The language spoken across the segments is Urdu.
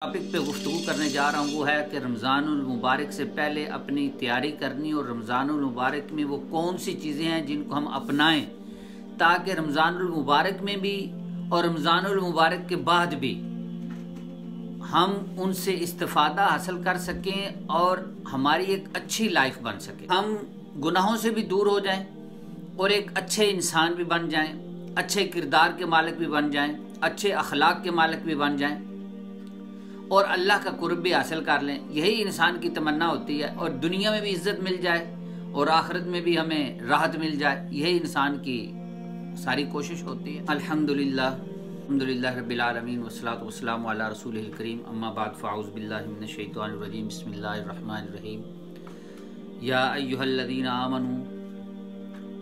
ٹاپک پہ گفتگو کرنے جا رہا ہوں وہ ہے کہ رمضان المبارک سے پہلے اپنی تیاری کرنی اور رمضان المبارک میں وہ کون سی چیزیں ہیں جن کو ہم اپنائیں تاکہ رمضان المبارک میں بھی اور رمضان المبارک کے بعد بھی ہم ان سے استفادہ حاصل کر سکیں اور ہماری ایک اچھی لائف بن سکے، ہم گناہوں سے بھی دور ہو جائیں اور ایک اچھے انسان بھی بن جائیں، اچھے کردار کے مالک بھی بن جائیں، اچھے اخلاق کے مالک بھی بن جائیں اور اللہ کا قرب بھی حاصل کر لیں۔ یہی انسان کی تمنا ہوتی ہے، اور دنیا میں بھی عزت مل جائے اور آخرت میں بھی ہمیں راحت مل جائے، یہی انسان کی ساری کوشش ہوتی ہے۔ الحمدللہ رب العالمین والصلاة والسلام علی رسول الکریم، اما بعد فاعوذ باللہ من الشیطان الرجیم، بسم اللہ الرحمن الرحیم۔ یا ایہا الذین آمنوا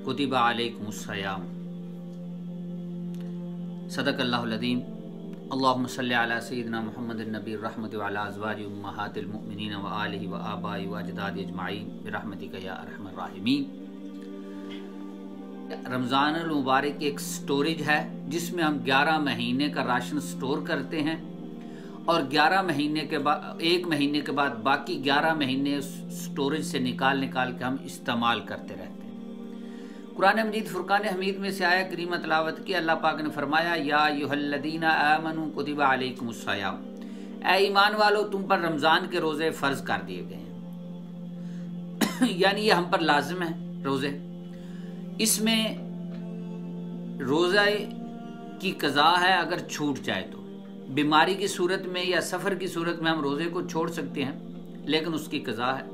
کتب علیکم الصیام، صدق اللہ العظیم۔ اللہم صلی علی سیدنا محمد النبی الرحمت وعلی ازواج امہات المؤمنین وآلہ وآبائی واجداد اجمعین برحمتک یا ارحم الراحمین۔ رمضان المبارک ایک سٹوریج ہے جس میں ہم 11 مہینے کا راشن سٹور کرتے ہیں اور 11 مہینے کے بعد ایک مہینے کے بعد باقی 11 مہینے سٹوریج سے نکال کے ہم استعمال کرتے رہتے ہیں۔ قرآن مجید فرقان حمید میں سے آیا کریمہ تلاوت کی، اللہ پاک نے فرمایا یا ایھا الذین آمنوا کتب علیکم الصیام، اے ایمان والو تم پر رمضان کے روزے فرض کر دیے گئے ہیں یعنی یہ ہم پر لازم ہے روزے۔ اس میں روزہ کی قضا ہے اگر چھوٹ جائے تو، بیماری کی صورت میں یا سفر کی صورت میں ہم روزے کو چھوڑ سکتے ہیں لیکن اس کی قضا ہے۔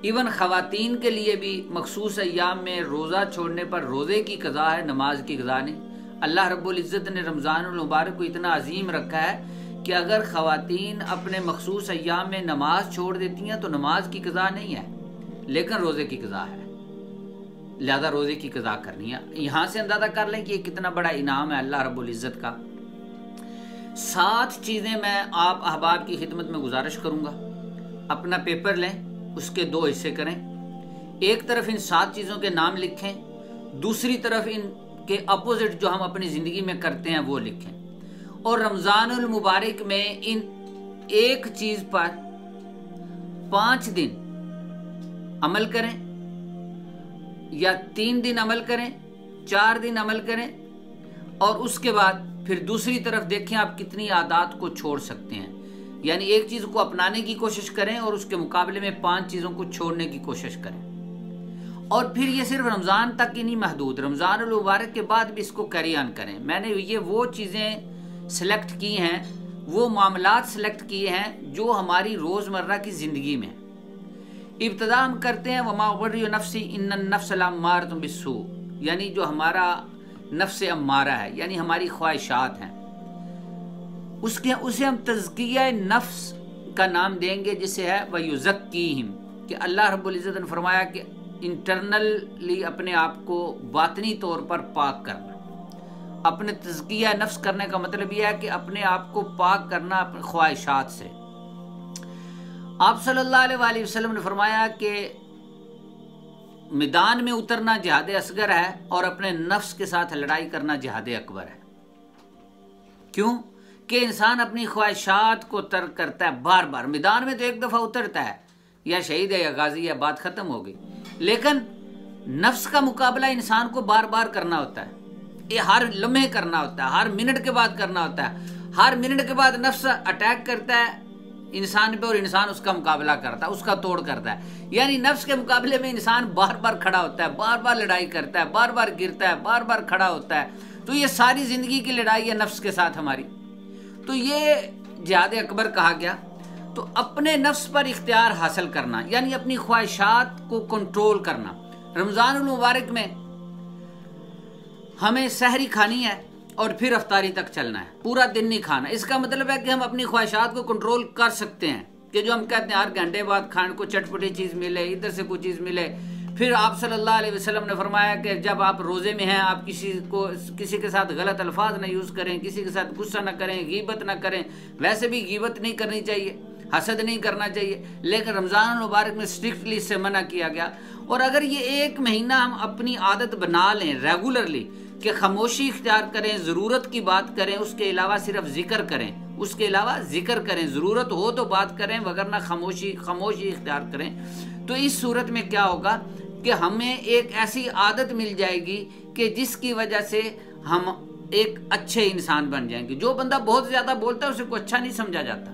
ایون خواتین کے لیے بھی مخصوص ایام میں روزہ چھوڑنے پر روزے کی قضا ہے، نماز کی قضا نہیں۔ اللہ رب العزت نے رمضان المبارک کو اتنا عظیم رکھا ہے کہ اگر خواتین اپنے مخصوص ایام میں نماز چھوڑ دیتی ہیں تو نماز کی قضا نہیں ہے لیکن روزے کی قضا ہے، لہذا روزے کی قضا کرنی ہے۔ یہاں سے اندازہ کر لیں کہ یہ کتنا بڑا انعام ہے اللہ رب العزت کا۔ 7 چیزیں میں آپ احباب کی خدمت میں گزارش کروں گا، اپنا پیپر لیں، اس کے 2 حصے کریں، ایک طرف ان 7 چیزوں کے نام لکھیں، دوسری طرف ان کے اپوزٹ جو ہم اپنی زندگی میں کرتے ہیں وہ لکھیں، اور رمضان المبارک میں ان ایک چیز پر 5 دن عمل کریں یا 3 دن عمل کریں، 4 دن عمل کریں، اور اس کے بعد پھر دوسری طرف دیکھیں آپ کتنی عادات کو چھوڑ سکتے ہیں۔ یعنی ایک چیز کو اپنانے کی کوشش کریں اور اس کے مقابلے میں 5 چیزوں کو چھوڑنے کی کوشش کریں، اور پھر یہ صرف رمضان تک ہی نہیں محدود، رمضان المبارک کے بعد بھی اس کو کیری آن کریں۔ میں نے یہ وہ چیزیں سلیکٹ کی ہیں، وہ معاملات سلیکٹ کیے ہیں جو ہماری روزمرہ کی زندگی میں۔ ابتدا ہم کرتے ہیں وما ابرئ نفسی ان النفس لامارۃ بالسوء، یعنی جو ہمارا نفس امارہ ہے یعنی ہماری خواہشات ہیں، اسے ہم تزکیہ نفس کا نام دیں گے جسے ہے وَيُزَكِّيهِمْ، کہ اللہ رب العزت نے فرمایا کہ انٹرنلی اپنے آپ کو باطنی طور پر پاک کرنا۔ اپنے تزکیہ نفس کرنے کا مطلب یہ ہے کہ اپنے آپ کو پاک کرنا اپنے خواہشات سے۔ آپ صلی اللہ علیہ وآلہ وسلم نے فرمایا کہ میدان میں اترنا جہاد اصغر ہے اور اپنے نفس کے ساتھ لڑائی کرنا جہاد اکبر ہے۔ کیوں؟ کہ انسان اپنی خواہشات کو ترک کرتا ہے بار بار۔ میدان میں تو ایک دفعہ اترتا ہے یا شہید ہے یا غازی ہے، بات ختم ہو گئی، لیکن نفس کا مقابلہ انسان کو بار بار کرنا ہوتا ہے، یہ ہر لمحے کرنا ہوتا ہے، ہر منٹ کے بعد کرنا ہوتا ہے، ہر منٹ کے بعد نفس اٹیک کرتا ہے انسان پہ اور انسان اس کا مقابلہ کرتا ہے، اس کا توڑ کرتا ہے۔ یعنی نفس کے مقابلے میں انسان بار بار کھڑا ہوتا ہے، بار بار لڑائی کرتا ہے، بار بار گرتا ہے، بار بار کھڑا ہوتا ہے۔ تو یہ ساری زندگی کی لڑائی ہے نفس کے ساتھ ہماری، تو یہ جہاد اکبر کہا گیا۔ تو اپنے نفس پر اختیار حاصل کرنا یعنی اپنی خواہشات کو کنٹرول کرنا۔ رمضان المبارک میں ہمیں سحری کھانی ہے اور پھر افطاری تک چلنا ہے، پورا دن نہیں کھانا۔ اس کا مطلب ہے کہ ہم اپنی خواہشات کو کنٹرول کر سکتے ہیں، کہ جو ہم کہتے ہیں ہر گھنٹے بعد کھانے کو چٹپٹی چیز ملے، ادھر سے کوئی چیز ملے۔ پھر آپ صلی اللہ علیہ وسلم نے فرمایا کہ جب آپ روزے میں ہیں آپ کسی کے ساتھ غلط الفاظ نہ یوز کریں، کسی کے ساتھ غصہ نہ کریں، غیبت نہ کریں۔ ویسے بھی غیبت نہیں کرنی چاہیے، حسد نہیں کرنا چاہیے، لیکن رمضان المبارک میں اسٹرکٹلی اس سے منع کیا گیا۔ اور اگر یہ 1 مہینہ ہم اپنی عادت بنا لیں ریگولرلی کہ خاموشی اختیار کریں، ضرورت کی بات کریں، اس کے علاوہ صرف ذکر کریں، اس کے علاوہ ذکر کریں، ضرورت ہو تو بات کریں، وگرنہ خاموشی اختیار کریں۔ تو اس صورت میں کیا ہوگا کہ ہمیں ایک ایسی عادت مل جائے گی کہ جس کی وجہ سے ہم ایک اچھے انسان بن جائیں گے۔ جو بندہ بہت زیادہ بولتا ہے اسے کو اچھا نہیں سمجھا جاتا،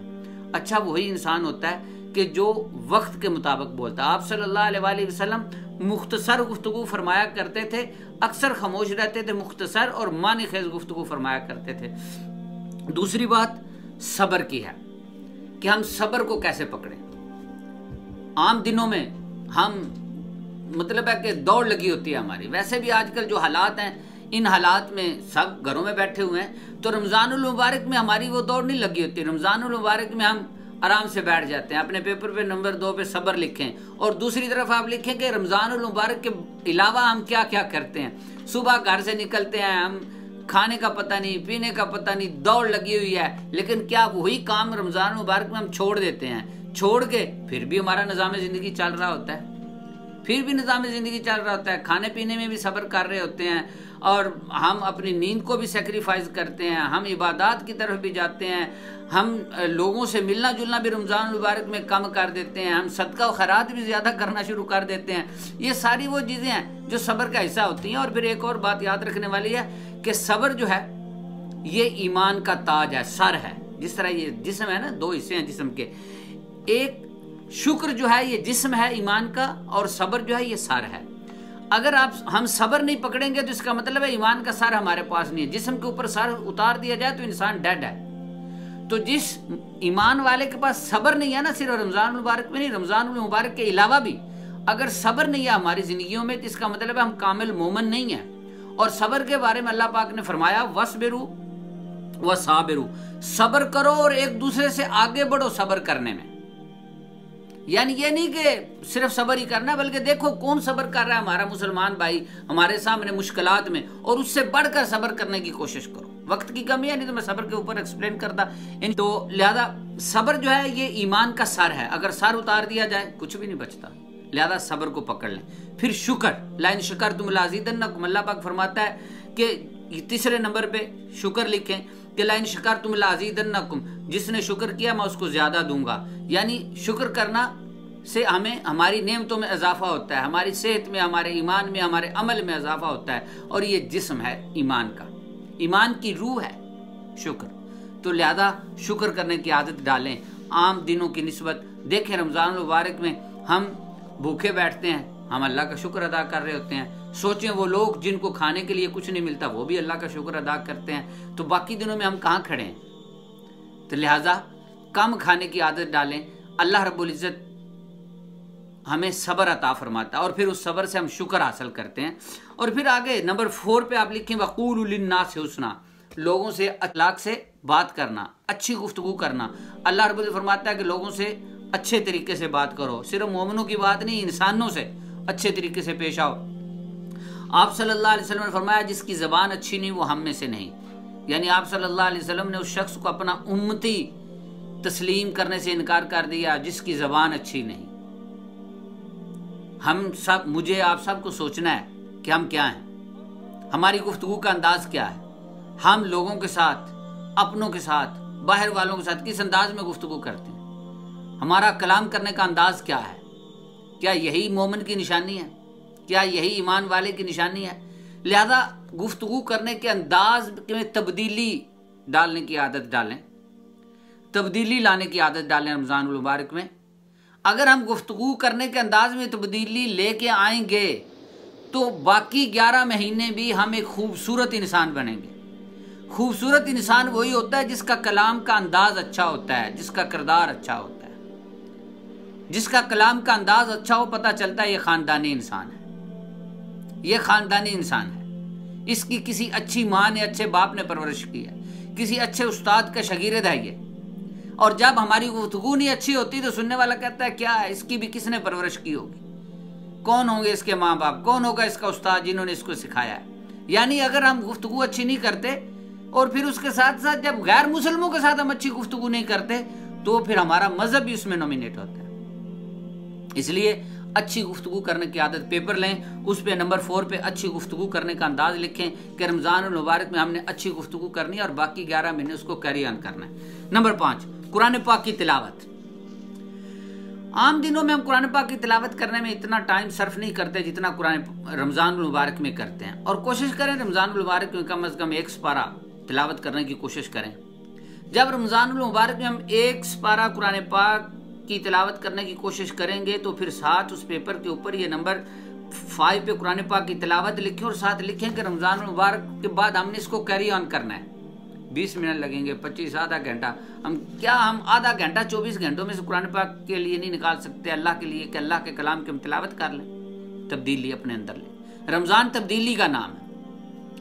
اچھا وہی انسان ہوتا ہے کہ جو وقت کے مطابق بولتا ہے۔ آپ صلی اللہ علیہ وآلہ وسلم مختصر گفتگو فرمایا کرتے تھے، اکثر خاموش رہتے تھے، مختصر اور معنی خیز گفتگو فرمایا کرتے تھے۔ دوسری بات صبر کی ہے کہ ہم صبر کو کیسے پکڑیں۔ عام دنوں میں ہم مطلب ہے کہ دوڑ لگی ہوتی ہے ہماری، ویسے بھی آج کل جو حالات ہیں ان حالات میں سب گھروں میں بیٹھے ہوئے ہیں، تو رمضان المبارک میں ہماری وہ دوڑ نہیں لگی ہوتی۔ رمضان المبارک میں ہم آرام سے بیٹھ جاتے ہیں، اپنے پیپر پہ نمبر 2 پہ صبر لکھیں، اور دوسری طرف آپ لکھیں کہ رمضان المبارک کے علاوہ ہم کیا کیا کرتے ہیں۔ صبح گھر سے نکلتے ہیں، ہم کھانے کا پتہ نہیں، پینے کا پتہ نہیں، دوڑ لگی ہوئی ہے، لیکن کیا وہی کام رمضان المبارک میں ہم چھوڑ دیتے ہیں؟ چھوڑ کے پھر بھی ہمارا نظام زندگی چل رہا ہوتا ہے، پھر بھی نظام زندگی چل رہا ہوتا ہے، کھانے پینے میں بھی صبر کر رہے ہوتے ہیں، اور ہم اپنی نیند کو بھی سیکریفائز کرتے ہیں، ہم عبادات کی طرف بھی جاتے ہیں، ہم لوگوں سے ملنا جلنا بھی رمضان المبارک میں کم کر دیتے ہیں، ہم صدقہ و خیرات بھی زیادہ کرنا شروع کر دیتے ہیں۔ یہ ساری وہ چیزیں ہیں جو صبر کا حصہ ہوتی ہیں۔ اور پھر ایک اور بات یاد رکھنے والی ہے کہ صبر جو ہے یہ ایمان کا تاج ہے، سر ہے۔ جس طرح یہ جسم ہے نا، 2 حصے ہیں جسم کے، ایک شکر جو ہے یہ جسم ہے ایمان کا، اور صبر جو ہے یہ سر ہے۔ اگر ہم صبر نہیں پکڑیں گے تو اس کا مطلب ہے ایمان کا سر ہمارے پاس نہیں ہے۔ جسم کے اوپر سر اتار دیا جائے تو انسان ڈیڈ ہے۔ تو جس ایمان والے کے پاس صبر نہیں ہے نا، صرف رمضان المبارک میں نہیں، رمضان المبارک کے علاوہ بھی اگر صبر نہیں ہے ہماری زندگیوں میں تو اس کا مطلب ہے ہم کامل مومن نہیں ہیں۔ اور صبر کے بارے میں اللہ پاک نے فرمایا وَاصْبِرُوا وَصَابِرُوا، صبر کرو اور ایک دوسرے سے آگے بڑھو صبر کرنے میں۔ یعنی یہ نہیں کہ صرف صبر ہی کرنا ہے، بلکہ دیکھو کون صبر کر رہا ہے، ہمارا مسلمان بھائی ہمارے سامنے مشکلات میں، اور اس سے بڑھ کر صبر کرنے کی کوشش کرو۔ وقت کی کمی ہے نہیں تو میں صبر کے اوپر ایکسپلین کرتا، تو لہذا صبر جو ہے یہ ایمان کا سر ہے، اگر سر اتار دیا جائے کچھ بھی نہیں بچتا، لہذا صبر کو پکڑ لیں۔ پھر شکر، لَإِن شَكَرْتُمْ لَأَزِيدَنَّكُمْ، اللہ پاک فرماتا ہے کہ تیسرے نمبر پہ شکر لکھیں کہ لَإِن شَكَرْتُمْ لَأَزِيدَنَّكُمْ، جس نے شکر کیا میں اس کو زیادہ دوں گا۔ یعنی شکر کرنا سے ہمیں ہماری نعمتوں میں اضافہ ہوتا ہے، ہماری صحت میں، ہمارے ایمان میں، ہمارے عمل میں اضافہ ہوتا ہے، اور یہ جسم ہے ایمان کا، ایمان کی روح ہے شکر۔ تو لہذا شکر کرنے کی عادت ڈالیں عام دنوں کی نسبت۔ دیکھیں رمضان المبارک میں ہم بھوکے بیٹھتے ہیں، ہم اللہ کا شکر ادا کر رہے ہوتے ہیں۔ سوچیں وہ لوگ جن کو کھانے کے لیے کچھ نہیں ملتا وہ بھی اللہ کا شکر ادا کرتے ہیں، تو باقی دنوں میں ہم کہاں کھڑے ہیں؟ تو لہذا کم کھانے کی عادت ڈالیں، اللہ رب العزت ہمیں صبر عطا فرماتا ہے، اور پھر اس صبر سے ہم شکر حاصل کرتے ہیں۔ اور پھر آگے نمبر 4 پہ آپ لکھیں وَقُولُوا لِلنَّاسِ حُسْنًا، لوگوں سے اخلاق سے بات کرنا، اچھی گفتگو کرنا۔ اللہ رب العزت فرماتا ہے کہ لوگوں سے اچھے طریقے سے بات کرو، صرف مومنوں کی بات نہیں، انسانوں سے اچھے طریقے سے پیش آؤ۔ آپ صلی اللہ علیہ وسلم نے فرمایا جس کی زبان اچھی نہیں وہ ہم میں سے نہیں، یعنی آپ صلی اللہ علیہ وسلم نے اس شخص کو اپنا امتی تسلیم کرنے سے انکار کر دیا جس کی زبان اچھی نہیں۔ مجھے آپ سب کو سوچنا ہے کہ ہم کیا ہیں، ہماری گفتگو کا انداز کیا ہے، ہم لوگوں کے ساتھ، اپنوں کے ساتھ، باہر والوں کے ساتھ کس انداز میں گفتگو کرتے ہیں، ہمارا کلام کرنے کا انداز کیا ہے، کیا یہی مومن کی نشانی ہے، کیا یہی ایمان والے کی نشانی ہے؟ لہذا گفتگو کرنے کے انداز میں تبدیلی ڈالنے کی عادت ڈالیں، تبدیلی لانے کی عادت ڈالیں رمضان المبارک میں۔ اگر ہم گفتگو کرنے کے انداز میں تبدیلی لے کے آئیں گے تو باقی 11 مہینے بھی ہم ایک خوبصورت انسان بنیں گے۔ خوبصورت انسان وہی ہوتا ہے جس کا کلام کا انداز اچھا ہوتا ہے، جس کا کردار اچھا ہوتا ہے، جس کا کلام کا انداز اچھا ہو، پتہ چلتا ہے یہ خاندانی انسان ہے، یہ خاندانی انسان ہے، اس کی کسی اچھی ماں نے، اچھے باپ نے پرورش کی ہے، کسی اچھے استاد کا شاگرد ہے یہ۔ اور جب ہماری گفتگو نہیں اچھی ہوتی تو سننے والا کہتا ہے کیا ہے، اس کی بھی کس نے پرورش کی ہوگی، کون ہوں گے اس کے ماں باپ، کون ہوگا اس کا استاد جنہوں نے اس کو سکھایا ہے۔ یعنی اگر ہم گفتگو اچھی نہیں کرتے اور پھر اس کے ساتھ ساتھ جب غیر مسلموں کے ساتھ ہم اچھی گفتگو نہیں کرتے تو پھر ہمارا مذہب بھی اس میں نومینیٹ ہوتا ہے۔ اس لیے اچھی گفتگو کرنے کی عادت پیپر لیں، اس پہ نمبر 4 پہ اچھی گفتگو کرنے کا انداز لکھیں کہ رمضان المبارک میں ہم نے اچھی گفتگو کرنی ہے اور باقی 11 مہینے اس کو کیری آن کرنا ہے۔ نمبر 5، قرآن پاک کی تلاوت۔ عام دنوں میں ہم قرآن پاک کی تلاوت کرنے میں اتنا ٹائم صرف نہیں کرتے جتنا رمضان المبارک میں کرتے ہیں، اور کوشش کریں رمضان المبارک میں کم از کم 1 سپارہ تلاوت کرنے کی کوشش کریں۔ جب رمضان المبارک میں ہم 1 سپارہ قرآن پاک کی تلاوت کرنے کی کوشش کریں گے تو پھر ساتھ اس پیپر کے اوپر یہ نمبر 5 پہ قرآن پاک کی تلاوت لکھیں اور ساتھ لکھیں کہ رمضان المبارک کے بعد ہم نے اس کو کیری آن کرنا ہے۔ 20 منٹ لگیں گے، 25، آدھا گھنٹہ، ہم آدھا گھنٹہ 24 گھنٹوں میں سے قرآن پاک کے لیے نہیں نکال سکتے اللہ کے لیے کہ اللہ کے کلام کی ہم تلاوت کر لیں، تبدیلی اپنے اندر لیں۔ رمضان تبدیلی کا نام ہے،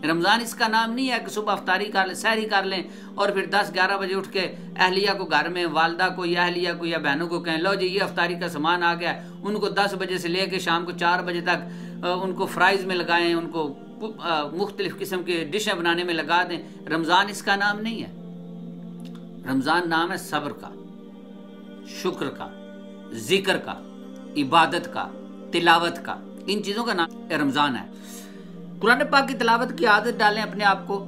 رمضان اس کا نام نہیں ہے کہ صبح افطاری کر لیں، سحری کر لیں اور پھر 10-11 بجے اٹھ کے اہلیہ کو گھر میں، والدہ کو یا اہلیہ کو یا بہنوں کو کہیں لو جی یہ افطاری کا سامان آ گیا، ان کو 10 بجے سے لے کے شام کو 4 بجے تک ان کو فرائز میں لگائیں، ان کو مختلف قسم کے ڈشیں بنانے میں لگا دیں۔ رمضان اس کا نام نہیں ہے، رمضان نام ہے صبر کا، شکر کا، ذکر کا، عبادت کا، تلاوت کا، ان چیزوں کا نام رمضان ہے۔ قرآن پاک کی تلاوت کی عادت ڈالیں اپنے آپ کو۔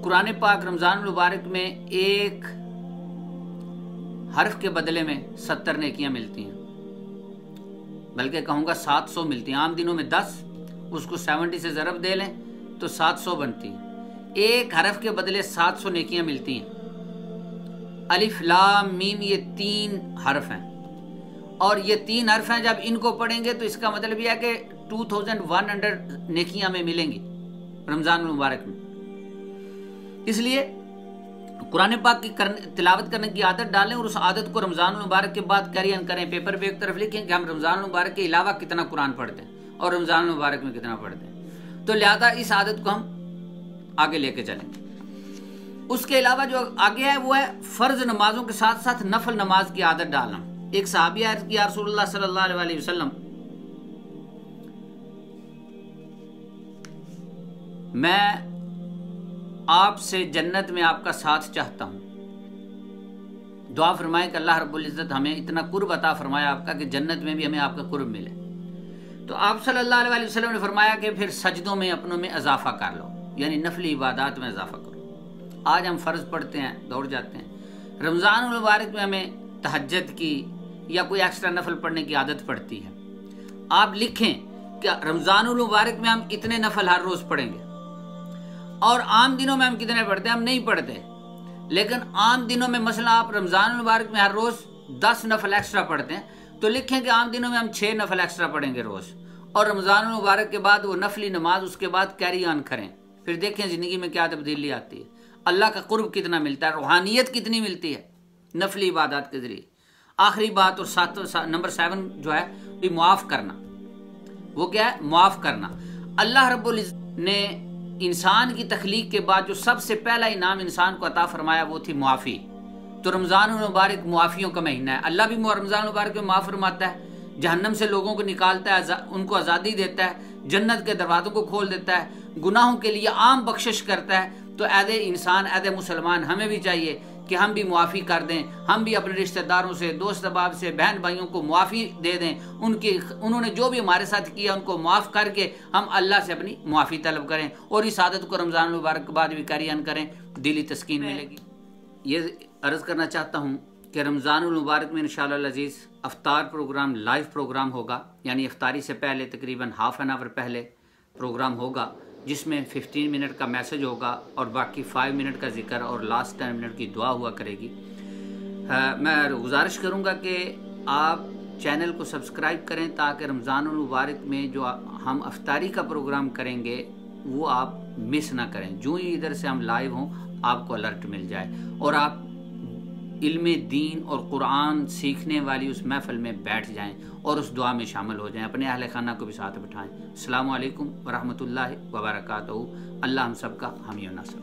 قرآن پاک رمضان المبارک میں 1 حرف کے بدلے میں 70 نیکیاں ملتی ہیں، بلکہ کہوں گا 700 ملتی ہیں۔ عام دنوں میں 10، اس کو 70 سے ضرب دے لیں تو 700 بنتی ہیں۔ 1 حرف کے بدلے 700 نیکیاں ملتی ہیں۔ الف لام میم یہ 3 حرف ہیں، اور یہ 3 حرف ہیں، جب ان کو پڑھیں گے تو اس کا مطلب یہ ہے کہ 2100 نیکیاں میں ملیں گی رمضان المبارک میں۔ اس لیے قرآن پاک کی تلاوت کرنے کی عادت ڈالیں اور اس عادت کو رمضان المبارک کے بعد کیری آن کریں۔ پیپر پہ ایک طرف لکھیں کہ ہم رمضان المبارک کے علاوہ کتنا قرآن پڑھتے ہیں اور رمضان المبارک میں کتنا پڑھتے ہیں، تو لہذا اس عادت کو ہم آگے لے کے چلیں گے۔ اس کے علاوہ جو آگے ہے وہ ہے فرض نمازوں کے ساتھ ساتھ نفل نماز کی عادت ڈالنا۔ ایک صحابی عرض کیا رسول اللہ صلی اللہ علیہ وسلم، میں آپ سے جنت میں آپ کا ساتھ چاہتا ہوں، دعا فرمائیں کہ اللہ رب العزت ہمیں اتنا قرب عطا فرمایا آپ کا کہ جنت میں بھی ہمیں آپ کا قرب ملے۔ تو آپ صلی اللہ علیہ وسلم نے فرمایا کہ پھر سجدوں میں اپنوں میں اضافہ کر لو، یعنی نفلی عبادات میں اضافہ کرو۔ آج ہم فرض پڑھتے ہیں، دوڑ جاتے ہیں، رمضان المبارک میں ہمیں تہجد کی یا کوئی ایکسٹرا نفل پڑھنے کی عادت پڑتی ہے۔ آپ لکھیں کہ رمضان المبارک میں ہم اتنے نفل ہر روز پڑھیں گے، اور عام دنوں میں ہم کتنے پڑھتے ہیں؟ ہم نہیں پڑھتے، لیکن عام دنوں میں مثلا آپ رمضان المبارک میں ہر روز 10 نفل ایکسٹرا پڑھتے ہیں، تو لکھیں کہ عام دنوں میں ہم 6 نفل ایکسٹرا پڑھیں گے روز، اور رمضان المبارک کے بعد وہ نفلی نماز اس کے بعد کیری آن کریں۔ پھر دیکھیں زندگی میں کیا تبدیلی آتی ہے، اللہ کا قرب کتنا ملتا ہے، روحانیت کتنی ملتی ہے نفلی عبادات کے ذریعے۔ آخری بات اور نمبر 7 جو ہے وہ معاف کرنا۔ وہ کیا ہے؟ معاف کرنا۔ اللہ رب العزت نے انسان کی تخلیق کے بعد جو سب سے پہلا انعام انسان کو عطا فرمایا وہ تھی معافی۔ تو رمضان المبارک معافیوں کا مہینہ ہے۔ اللہ بھی رمضان المبارک میں معاف فرماتا ہے، جہنم سے لوگوں کو نکالتا ہے، ان کو آزادی دیتا ہے، جنت کے دروازوں کو کھول دیتا ہے، گناہوں کے لیے عام بخشش کرتا ہے۔ تو عہد انسان، عہد مسلمان ہمیں بھی چاہیے کہ ہم بھی معافی کر دیں، ہم بھی اپنے رشتہ داروں سے، دوست احباب سے، بہن بھائیوں کو معافی دے دیں، انہوں نے جو بھی ہمارے ساتھ کیا ان کو معاف کر کے ہم اللہ سے اپنی معافی طلب کریں، اور اس عادت کو رمضان المبارک کے بعد بھی کیری آن کریں، دلی تسکین ملے گی۔ یہ عرض کرنا چاہتا ہوں کہ رمضان المبارک میں انشاءاللہ العزیز افطار پروگرام، لائیو پروگرام ہوگا، یعنی افطاری سے پہلے تقریباً ½ an hour پہلے پروگرام ہوگا، جس میں 15 منٹ کا میسج ہوگا اور باقی 5 منٹ کا ذکر اور لاسٹ 10 منٹ کی دعا ہوا کرے گی۔ میں گزارش کروں گا کہ آپ چینل کو سبسکرائب کریں تاکہ رمضان المبارک میں جو ہم افطاری کا پروگرام کریں گے وہ آپ مس نہ کریں، جو ہی ادھر سے ہم لائیو ہوں آپ کو الرٹ مل جائے، اور آپ علم دین اور قرآن سیکھنے والی اس محفل میں بیٹھ جائیں اور اس دعا میں شامل ہو جائیں، اپنے اہل خانہ کو بھی ساتھ بٹھائیں۔ السلام علیکم ورحمۃ اللہ وبرکاتہ۔ اللہ ہم سب کا حامی و ناصر۔